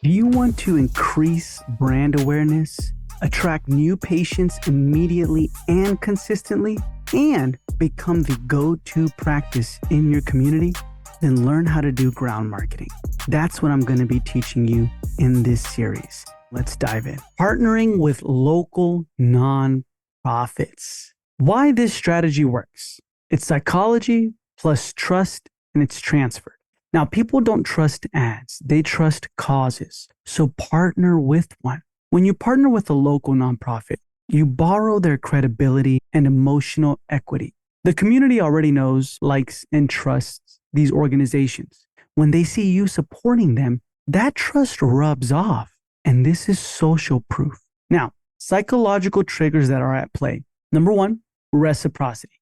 Do you want to increase brand awareness, attract new patients immediately and consistently, and become the go-to practice in your community? Then learn how to do ground marketing. That's what I'm going to be teaching you in this series. Let's dive in. Partnering with local nonprofits. Why this strategy works. It's psychology plus trust, and it's transferred. Now, people don't trust ads. They trust causes. So partner with one. When you partner with a local nonprofit, you borrow their credibility and emotional equity. The community already knows, likes, and trusts these organizations. When they see you supporting them, that trust rubs off. And this is social proof. Now, psychological triggers that are at play. Number one, reciprocity.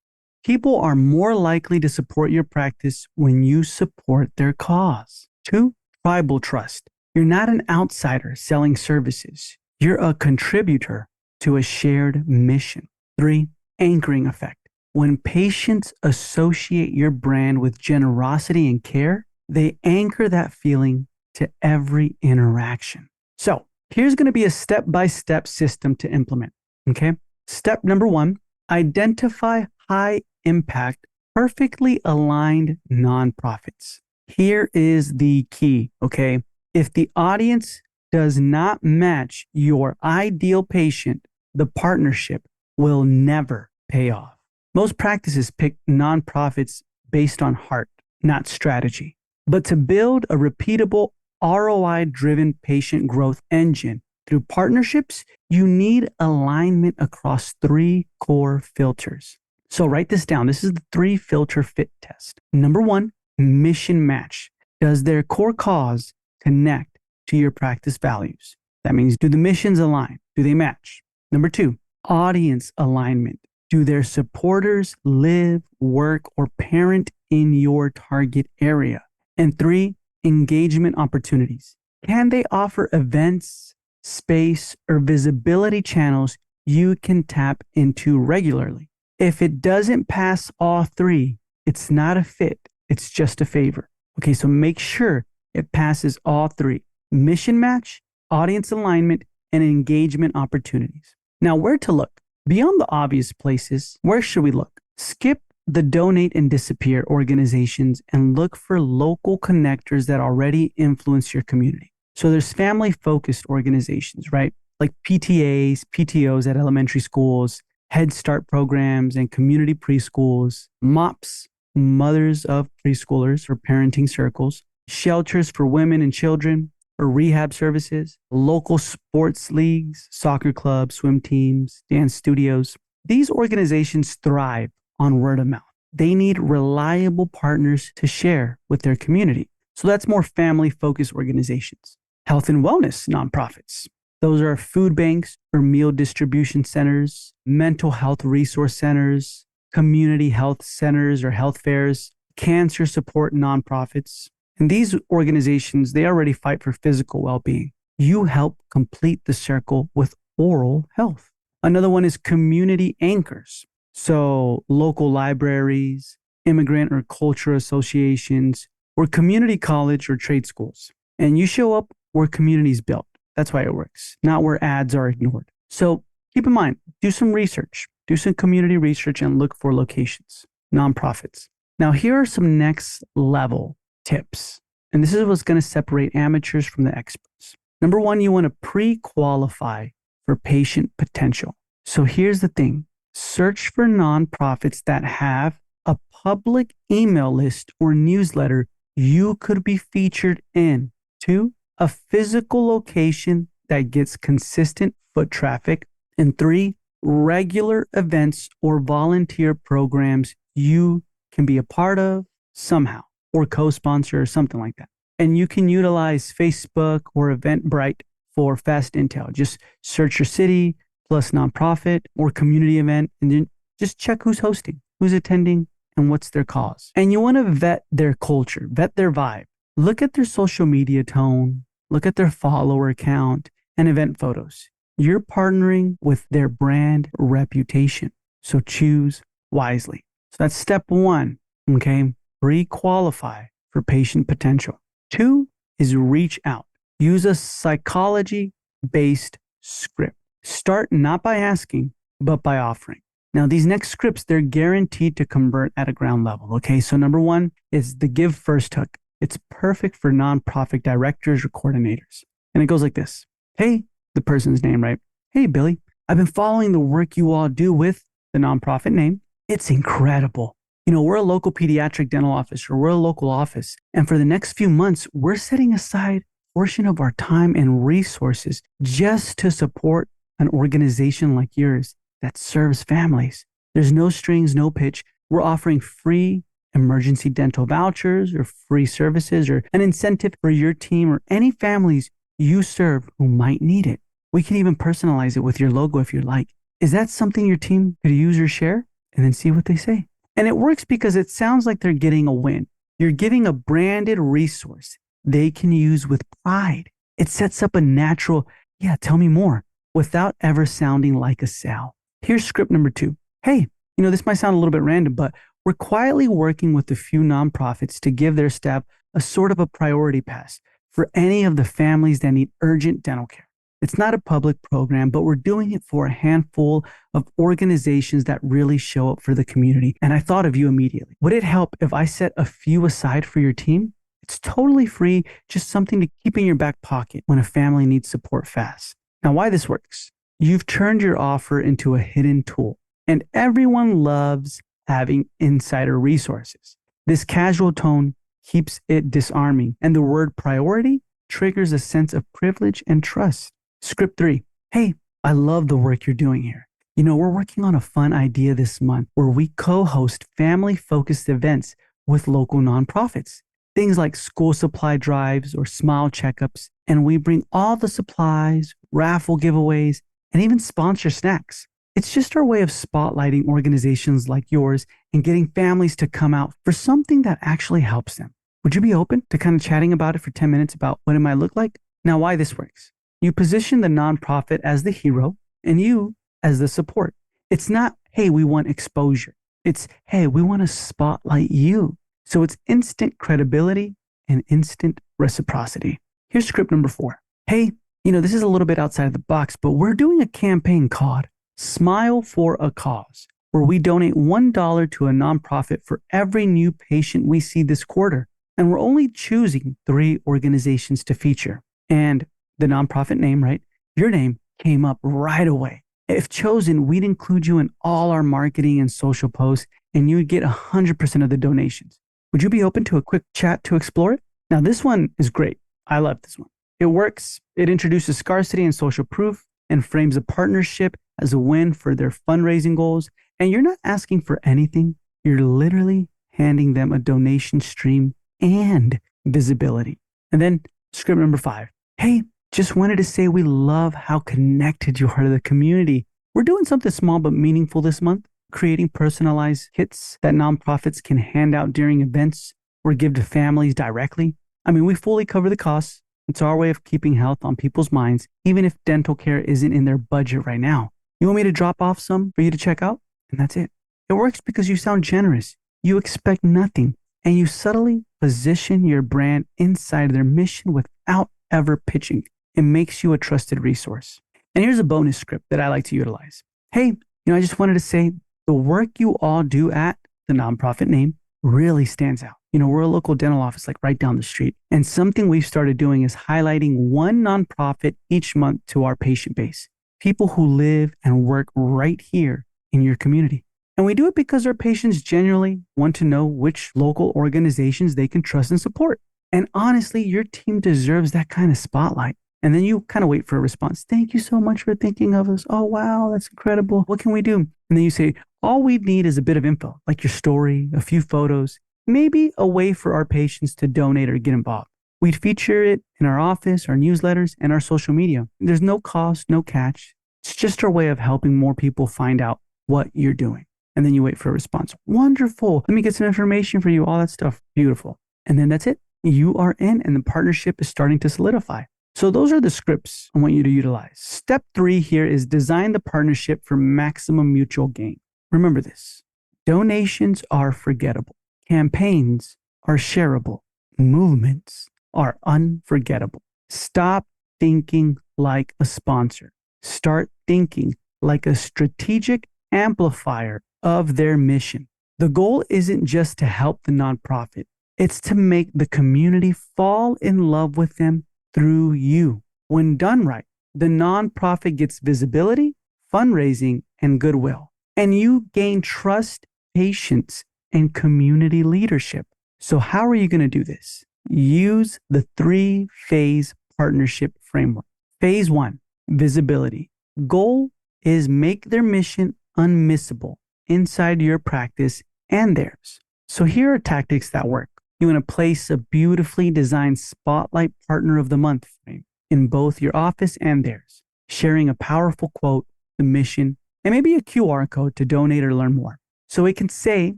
People are more likely to support your practice when you support their cause. Two, tribal trust. You're not an outsider selling services. You're a contributor to a shared mission. Three, anchoring effect. When patients associate your brand with generosity and care, they anchor that feeling to every interaction. So here's going to be a step-by-step system to implement. Okay. Step number one, identify high impact, perfectly aligned nonprofits. Here is the key, okay? If the audience does not match your ideal patient, the partnership will never pay off. Most practices pick nonprofits based on heart, not strategy. But to build a repeatable, ROI-driven patient growth engine through partnerships, you need alignment across three core filters. So write this down. This is the 3-filter fit test. Number one, mission match. Does their core cause connect to your practice values? That means, do the missions align? Do they match? Number two, audience alignment. Do their supporters live, work, or parent in your target area? And three, engagement opportunities. Can they offer events, space, or visibility channels you can tap into regularly? If it doesn't pass all three, it's not a fit. It's just a favor. Okay, so make sure it passes all three: mission match, audience alignment, and engagement opportunities. Now, where to look? Beyond the obvious places, where should we look? Skip the donate and disappear organizations and look for local connectors that already influence your community. So there's family-focused organizations, right? Like PTAs, PTOs at elementary schools, Head Start programs and community preschools, MOPS, mothers of preschoolers or parenting circles, shelters for women and children, or rehab services, local sports leagues, soccer clubs, swim teams, dance studios. These organizations thrive on word of mouth. They need reliable partners to share with their community. So that's more family-focused organizations. Health and wellness nonprofits. Those are food banks or meal distribution centers, mental health resource centers, community health centers or health fairs, cancer support nonprofits. And these organizations, they already fight for physical well-being. You help complete the circle with oral health. Another one is community anchors. So local libraries, immigrant or culture associations, or community college or trade schools. And you show up where community's built. That's why it works, not where ads are ignored. So keep in mind, do some research, do some community research and look for locations, nonprofits. Now, here are some next level tips. And this is what's going to separate amateurs from the experts. Number one, you want to pre-qualify for patient potential. So here's the thing. Search for nonprofits that have a public email list or newsletter you could be featured in. Two, a physical location that gets consistent foot traffic. And three, regular events or volunteer programs you can be a part of somehow or co-sponsor or something like that. And you can utilize Facebook or Eventbrite for fast intel. Just search your city plus nonprofit or community event and then just check who's hosting, who's attending, and what's their cause. And you want to vet their culture, vet their vibe. Look at their social media tone, look at their follower count and event photos. You're partnering with their brand reputation. So choose wisely. So that's step one, okay? Pre-qualify for patient potential. Two is reach out. Use a psychology-based script. Start not by asking, but by offering. Now, these next scripts, they're guaranteed to convert at a ground level. Okay, so number one is the give first hook. It's perfect for nonprofit directors or coordinators. And it goes like this. Hey, the person's name, right? Hey, Billy, I've been following the work you all do with the nonprofit name. It's incredible. We're a local pediatric dental office, or we're a local office. And for the next few months, we're setting aside a portion of our time and resources just to support an organization like yours that serves families. There's no strings, no pitch. We're offering free emergency dental vouchers or free services or an incentive for your team or any families you serve who might need it. We can even personalize it with your logo if you'd like. Is that something your team could use or share? And then see what they say. And it works because it sounds like they're getting a win. You're giving a branded resource they can use with pride. It sets up a natural, yeah, tell me more, without ever sounding like a sell. Here's script number two. Hey, this might sound a little bit random, but we're quietly working with a few nonprofits to give their staff a sort of a priority pass for any of the families that need urgent dental care. It's not a public program, but we're doing it for a handful of organizations that really show up for the community. And I thought of you immediately. Would it help if I set a few aside for your team? It's totally free, just something to keep in your back pocket when a family needs support fast. Now, why this works? You've turned your offer into a hidden tool, and everyone loves having insider resources. This casual tone keeps it disarming, and the word priority triggers a sense of privilege and trust. Script three. Hey, I love the work you're doing here. We're working on a fun idea this month where we co-host family-focused events with local nonprofits. Things like school supply drives or smile checkups. And we bring all the supplies, raffle giveaways, and even sponsor snacks. It's just our way of spotlighting organizations like yours and getting families to come out for something that actually helps them. Would you be open to kind of chatting about it for 10 minutes about what it might look like? Now, why this works? You position the nonprofit as the hero and you as the support. It's not, hey, we want exposure. It's, hey, we want to spotlight you. So it's instant credibility and instant reciprocity. Here's script number four. Hey, this is a little bit outside of the box, but we're doing a campaign called Smile for a Cause, where we donate $1 to a nonprofit for every new patient we see this quarter. And we're only choosing 3 organizations to feature. And the nonprofit name, right? Your name came up right away. If chosen, we'd include you in all our marketing and social posts, and you would get 100% of the donations. Would you be open to a quick chat to explore it? Now, this one is great. I love this one. It works. It introduces scarcity and social proof and frames a partnership as a win for their fundraising goals. And you're not asking for anything. You're literally handing them a donation stream and visibility. And then script number 5. Hey, just wanted to say we love how connected you are to the community. We're doing something small but meaningful this month, creating personalized kits that nonprofits can hand out during events or give to families directly. We fully cover the costs. It's our way of keeping health on people's minds, even if dental care isn't in their budget right now. You want me to drop off some for you to check out? And that's it. It works because you sound generous. You expect nothing, and you subtly position your brand inside their mission without ever pitching. It makes you a trusted resource. And here's a bonus script that I like to utilize. Hey, I just wanted to say the work you all do at the nonprofit name really stands out. We're a local dental office like right down the street. And something we've started doing is highlighting one nonprofit each month to our patient base. People who live and work right here in your community. And we do it because our patients genuinely want to know which local organizations they can trust and support. And honestly, your team deserves that kind of spotlight. And then you kind of wait for a response. Thank you so much for thinking of us. Oh, wow, that's incredible. What can we do? And then you say, all we need is a bit of info, like your story, a few photos, maybe a way for our patients to donate or get involved. We'd feature it in our office, our newsletters, and our social media. There's no cost, no catch. It's just our way of helping more people find out what you're doing. And then you wait for a response. Wonderful. Let me get some information for you. All that stuff. Beautiful. And then that's it. You are in and the partnership is starting to solidify. So those are the scripts I want you to utilize. Step 3 here is design the partnership for maximum mutual gain. Remember this. Donations are forgettable. Campaigns are shareable. Movements are unforgettable. Stop thinking like a sponsor. Start thinking like a strategic amplifier of their mission. The goal isn't just to help the nonprofit, it's to make the community fall in love with them through you. When done right, the nonprofit gets visibility, fundraising, and goodwill. And you gain trust, patience, and community leadership. So, how are you going to do this? Use the 3-phase partnership framework. Phase 1, visibility. Goal is make their mission unmissable inside your practice and theirs. So here are tactics that work. You want to place a beautifully designed spotlight partner of the month frame in both your office and theirs, sharing a powerful quote, the mission, and maybe a QR code to donate or learn more. So it can say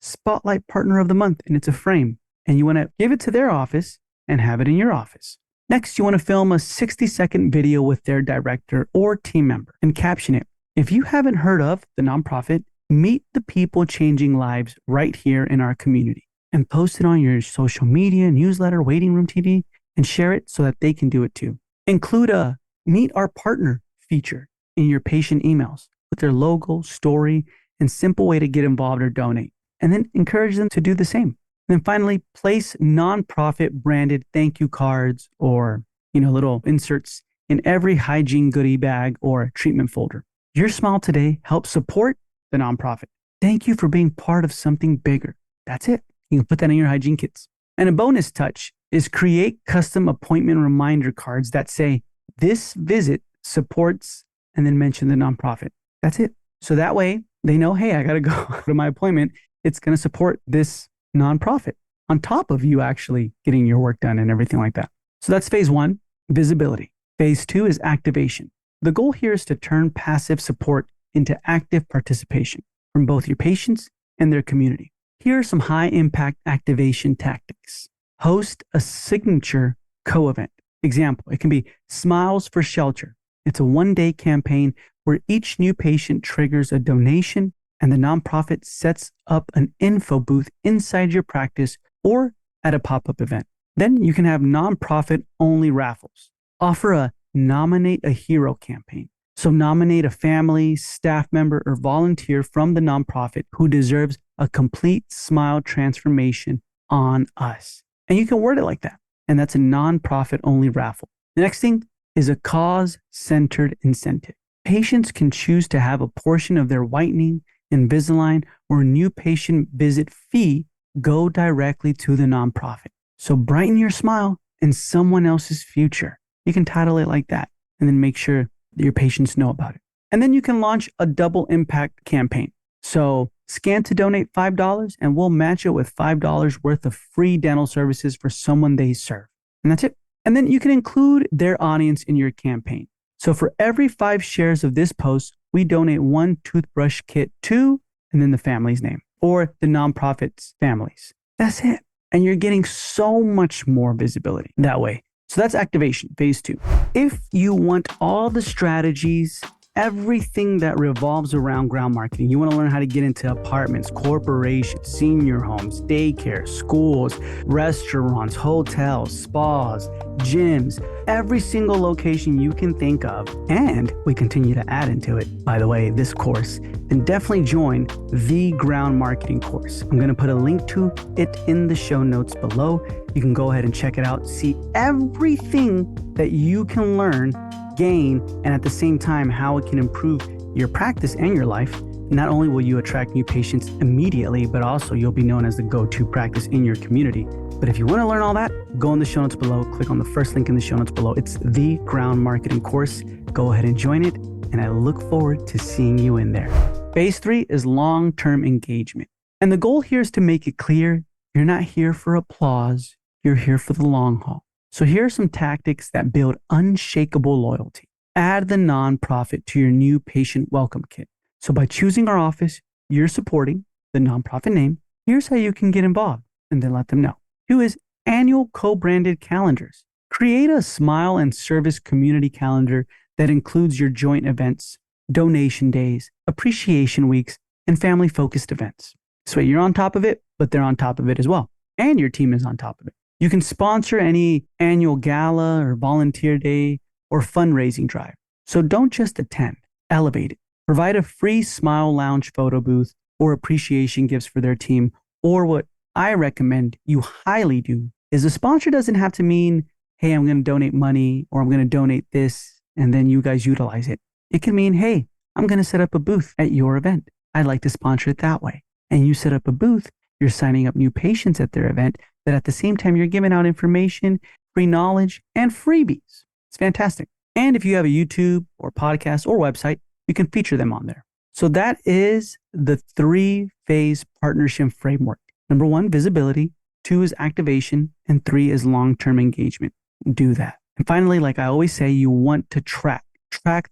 spotlight partner of the month and it's a frame, and you want to give it to their office and have it in your office. Next, you want to film a 60-second video with their director or team member and caption it. If you haven't heard of the nonprofit, meet the people changing lives right here in our community, and post it on your social media, newsletter, waiting room TV, and share it so that they can do it too. Include a meet our partner feature in your patient emails with their logo, story, and simple way to get involved or donate. And then encourage them to do the same. And then finally, place nonprofit branded thank you cards or, little inserts in every hygiene goodie bag or treatment folder. Your smile today helps support the nonprofit. Thank you for being part of something bigger. That's it. You can put that in your hygiene kits. And a bonus touch is create custom appointment reminder cards that say, this visit supports, and then mention the nonprofit. That's it. So that way they know, hey, I got to go to my appointment. It's going to support this nonprofit on top of you actually getting your work done and everything like that. So that's phase 1, visibility. Phase 2 is activation. The goal here is to turn passive support into active participation from both your patients and their community. Here are some high impact activation tactics. Host a signature co-event. Example, it can be Smiles for Shelter. It's a 1-day campaign where each new patient triggers a donation and the nonprofit sets up an info booth inside your practice or at a pop-up event. Then you can have nonprofit only raffles. Offer a nominate a hero campaign. So nominate a family, staff member, or volunteer from the nonprofit who deserves a complete smile transformation on us. And you can word it like that. And that's a nonprofit only raffle. The next thing is a cause-centered incentive. Patients can choose to have a portion of their whitening, Invisalign, or new patient visit fee go directly to the nonprofit. So brighten your smile in someone else's future. You can title it like that and then make sure that your patients know about it. And then you can launch a double impact campaign. So scan to donate $5 and we'll match it with $5 worth of free dental services for someone they serve. And that's it. And then you can include their audience in your campaign. So for every 5 shares of this post, we donate 1 toothbrush kit to, and then the family's name, or the nonprofit's families. That's it. And you're getting so much more visibility that way. So that's activation, phase 2. If you want all the strategies, everything that revolves around ground marketing, you want to learn how to get into apartments, corporations, senior homes, daycare, schools, restaurants, hotels, spas, gyms, every single location you can think of, and we continue to add into it, by the way, this course, then definitely join the ground marketing course. I'm going to put a link to it in the show notes below. You can go ahead and check it out, see everything that you can learn, gain, and at the same time, how it can improve your practice and your life. Not only will you attract new patients immediately, but also you'll be known as the go-to practice in your community. But if you want to learn all that, go in the show notes below, click on the first link in the show notes below. It's the ground marketing course. Go ahead and join it, and I look forward to seeing you in there. Phase 3 is long-term engagement. And the goal here is to make it clear you're not here for applause, you're here for the long haul. So here are some tactics that build unshakable loyalty. Add the nonprofit to your new patient welcome kit. So by choosing our office, you're supporting the nonprofit name. Here's how you can get involved, and then let them know. 2 is annual co-branded calendars. Create a smile and service community calendar that includes your joint events, donation days, appreciation weeks, and family-focused events. So you're on top of it, but they're on top of it as well. And your team is on top of it. You can sponsor any annual gala or volunteer day or fundraising drive. So don't just attend, elevate it. Provide a free Smile Lounge photo booth or appreciation gifts for their team. Or what I recommend you highly do is a sponsor doesn't have to mean, hey, I'm going to donate money or I'm going to donate this and then you guys utilize it. It can mean, hey, I'm going to set up a booth at your event. I'd like to sponsor it that way. And you set up a booth, you're signing up new patients at their event, but at the same time, you're giving out information, free knowledge, and freebies. It's fantastic. And if you have a YouTube or podcast or website, you can feature them on there. So that is the 3-phase partnership framework. Number 1, visibility. 2 is activation. And 3 is long-term engagement. Do that. And finally, like I always say, you want to track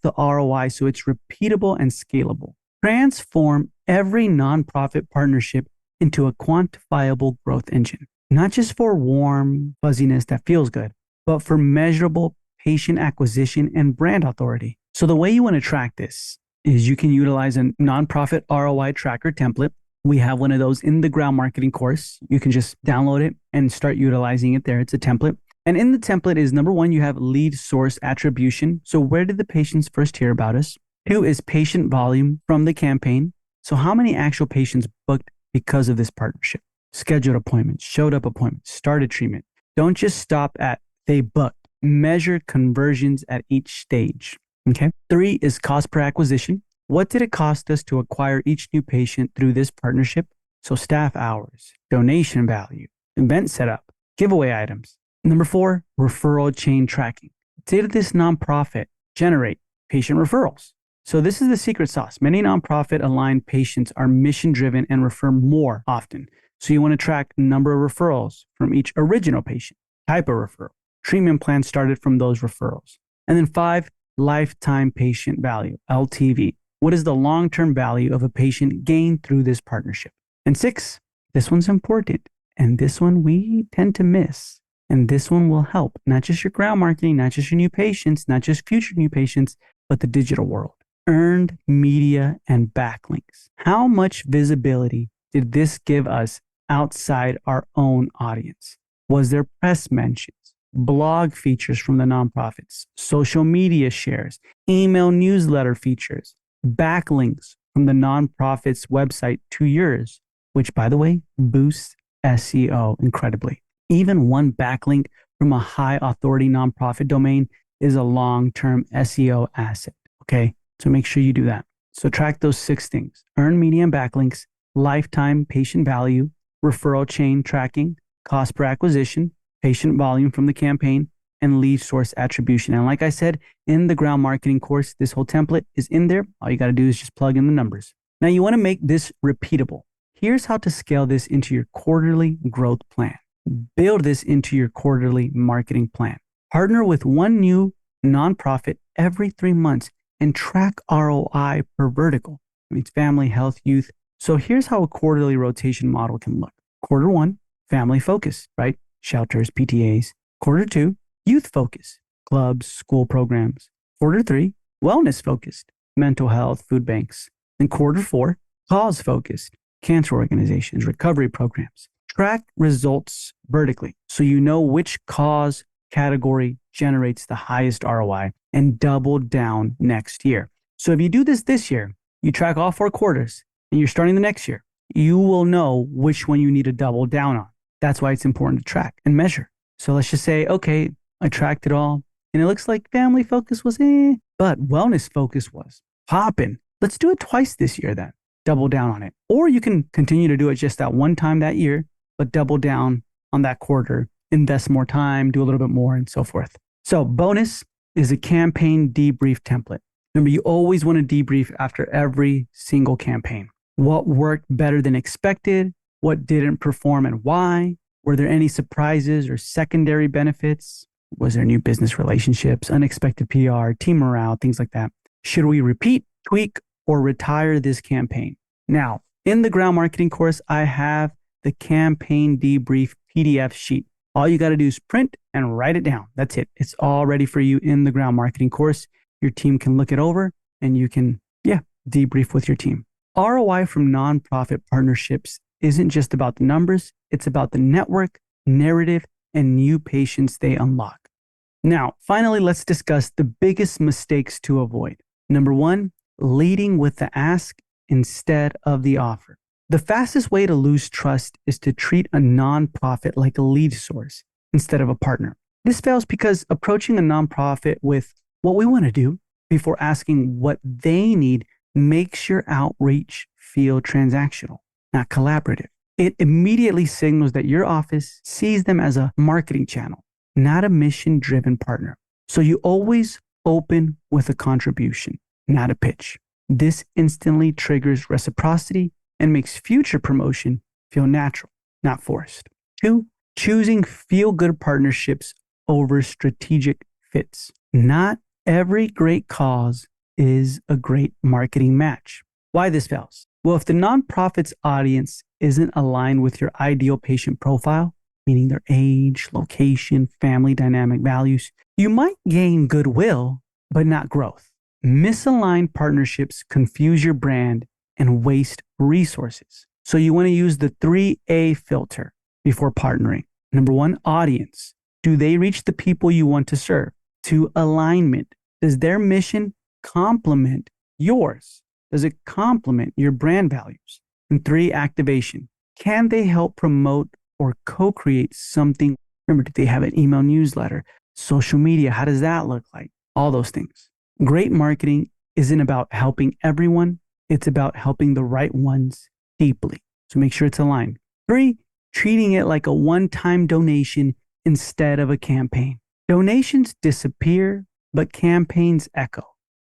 the ROI so it's repeatable and scalable. Transform every nonprofit partnership into a quantifiable growth engine, not just for warm fuzziness that feels good, but for measurable patient acquisition and brand authority. So the way you want to track this is you can utilize a nonprofit ROI tracker template. We have one of those in the Ground Marketing course. You can just download it and start utilizing it there. It's a template. And in the template is number 1, you have lead source attribution. So where did the patients first hear about us? 2 is patient volume from the campaign. So how many actual patients booked because of this partnership? Scheduled appointments, showed up appointments, started treatment. Don't just stop at they booked. Measure conversions at each stage. Okay. 3 is cost per acquisition. What did it cost us to acquire each new patient through this partnership? So staff hours, donation value, event setup, giveaway items. Number 4, referral chain tracking. Did this nonprofit generate patient referrals? So this is the secret sauce. Many nonprofit aligned patients are mission driven and refer more often. So you want to track number of referrals from each original patient, type of referral, treatment plan started from those referrals. And then 5, lifetime patient value, LTV. What is the long-term value of a patient gained through this partnership? And 6, this one's important. And this one we tend to miss. And this one will help not just your ground marketing, not just your new patients, not just future new patients, but the digital world. Earned media and backlinks. How much visibility did this give us outside our own audience? Was there press mentions, blog features from the nonprofits, social media shares, email newsletter features, backlinks from the nonprofit's website to yours, which, by the way, boosts SEO incredibly. Even one backlink from a high authority nonprofit domain is a long-term SEO asset. Okay. So make sure you do that. So track those 6 things: earned media and backlinks, lifetime patient value, referral chain tracking, cost per acquisition, patient volume from the campaign, and lead source attribution. And like I said, in the Ground Marketing course, this whole template is in there. All you got to do is just plug in the numbers. Now you want to make this repeatable. Here's how to scale this into your quarterly growth plan. Build this into your quarterly marketing plan. Partner with one new nonprofit every 3 months and track ROI per vertical. It means family, health, youth. So here's how a quarterly rotation model can look. Quarter 1, family focus, right? Shelters, PTAs. Quarter 2, youth focus, clubs, school programs. Quarter 3, wellness focused, mental health, food banks. And quarter 4, cause focused, cancer organizations, recovery programs. Track results vertically so you know which cause category generates the highest ROI and double down next year. So if you do this year, you track all 4 quarters and you're starting the next year, you will know which one you need to double down on. That's why it's important to track and measure. So let's just say, okay, I tracked it all and it looks like family focus was but wellness focus was popping. Let's do it twice this year then. Double down on it. Or you can continue to do it just that one time that year, but double down on that quarter, invest more time, do a little bit more, and so forth. So bonus is a campaign debrief template. Remember, you always want to debrief after every single campaign. What worked better than expected? What didn't perform and why? Were there any surprises or secondary benefits? Was there new business relationships, unexpected PR, team morale, things like that? Should we repeat, tweak, or retire this campaign? Now, in the Ground Marketing course, I have the campaign debrief PDF sheet. All you got to do is print and write it down. That's it. It's all ready for you in the Ground Marketing course. Your team can look it over and you can, debrief with your team. ROI from nonprofit partnerships isn't just about the numbers. It's about the network, narrative, and new patients they unlock. Now, finally, let's discuss the biggest mistakes to avoid. Number one, leading with the ask instead of the offer. The fastest way to lose trust is to treat a nonprofit like a lead source instead of a partner. This fails because approaching a nonprofit with what we want to do before asking what they need makes your outreach feel transactional, not collaborative. It immediately signals that your office sees them as a marketing channel, not a mission-driven partner. So you always open with a contribution, not a pitch. This instantly triggers reciprocity and makes future promotion feel natural, not forced. Two, choosing feel-good partnerships over strategic fits. Not every great cause is a great marketing match. Why this fails? Well, if the nonprofit's audience isn't aligned with your ideal patient profile, meaning their age, location, family dynamic values, you might gain goodwill, but not growth. Misaligned partnerships confuse your brand and waste resources. So you want to use the 3A filter before partnering. Number one, audience. Do they reach the people you want to serve? Two, alignment. Does their mission complement yours? Does it complement your brand values? And three, activation. Can they help promote or co-create something? Remember, do they have an email newsletter? Social media, how does that look like? All those things. Great marketing isn't about helping everyone. It's about helping the right ones deeply. So make sure it's aligned. Three, treating it like a one-time donation instead of a campaign. Donations disappear, but campaigns echo.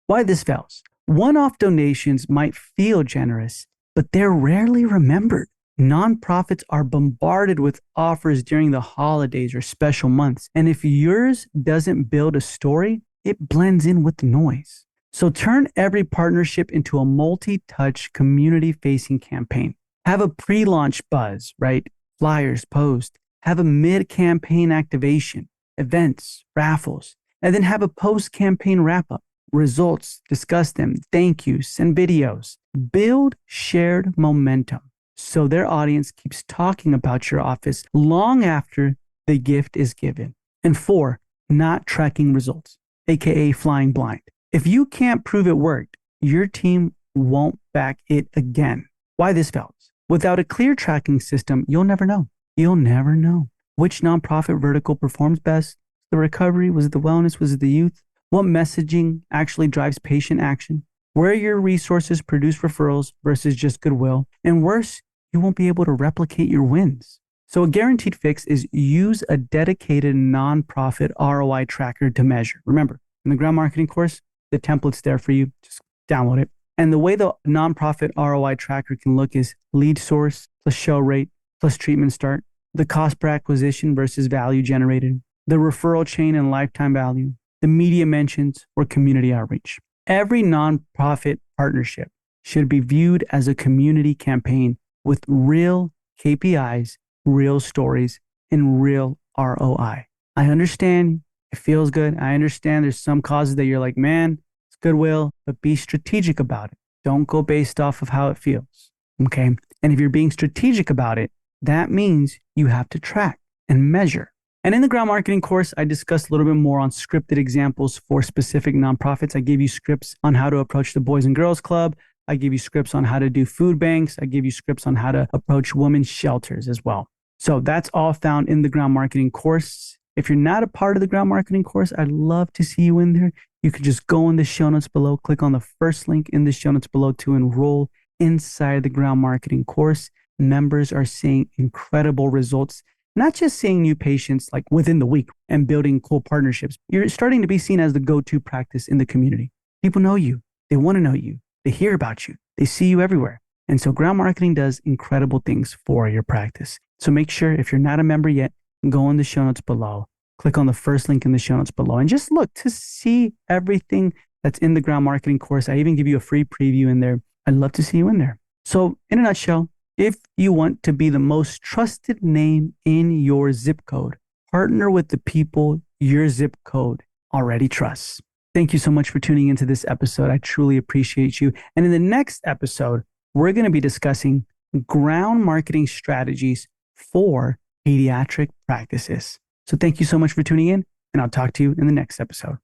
Why this fails? One-off donations might feel generous, but they're rarely remembered. Nonprofits are bombarded with offers during the holidays or special months. And if yours doesn't build a story, it blends in with the noise. So turn every partnership into a multi-touch community-facing campaign. Have a pre-launch buzz, right? Flyers, post. Have a mid-campaign activation, events, raffles, and then have a post-campaign wrap-up. Results, discuss them, thank you, send videos. Build shared momentum so their audience keeps talking about your office long after the gift is given. And four, not tracking results, aka flying blind. If you can't prove it worked, your team won't back it again. Why this fails? Without a clear tracking system, you'll never know. You'll never know which nonprofit vertical performs best. The recovery, was it the wellness, was it the youth? What messaging actually drives patient action? Where your resources produce referrals versus just goodwill? And worse, you won't be able to replicate your wins. So a guaranteed fix is use a dedicated nonprofit ROI tracker to measure. Remember, in the ground marketing course, the template's there for you. Just download it. And the way the nonprofit ROI tracker can look is lead source plus show rate plus treatment start, the cost per acquisition versus value generated, the referral chain and lifetime value, the media mentions or community outreach. Every nonprofit partnership should be viewed as a community campaign with real KPIs, real stories, and real ROI. I understand it feels good. I understand there's some causes that you're like, man, it's goodwill, but be strategic about it. Don't go based off of how it feels. Okay. And if you're being strategic about it, that means you have to track and measure. And in the ground marketing course, I discussed a little bit more on scripted examples for specific nonprofits. I gave you scripts on how to approach the Boys and Girls Club. I give you scripts on how to do food banks. I give you scripts on how to approach women's shelters as well. So that's all found in the ground marketing course. If you're not a part of the ground marketing course, I'd love to see you in there. You could just go in the show notes below, click on the first link in the show notes below to enroll inside the ground marketing course. Members are seeing incredible results, not just seeing new patients like within the week and building cool partnerships. You're starting to be seen as the go-to practice in the community. People know you. They want to know you. They hear about you. They see you everywhere. And so ground marketing does incredible things for your practice. So make sure if you're not a member yet, go in the show notes below, click on the first link in the show notes below, and just look to see everything that's in the ground marketing course. I even give you a free preview in there. I'd love to see you in there. So in a nutshell, if you want to be the most trusted name in your zip code, partner with the people your zip code already trusts. Thank you so much for tuning into this episode. I truly appreciate you. And in the next episode, we're going to be discussing ground marketing strategies for pediatric practices. So thank you so much for tuning in, and I'll talk to you in the next episode.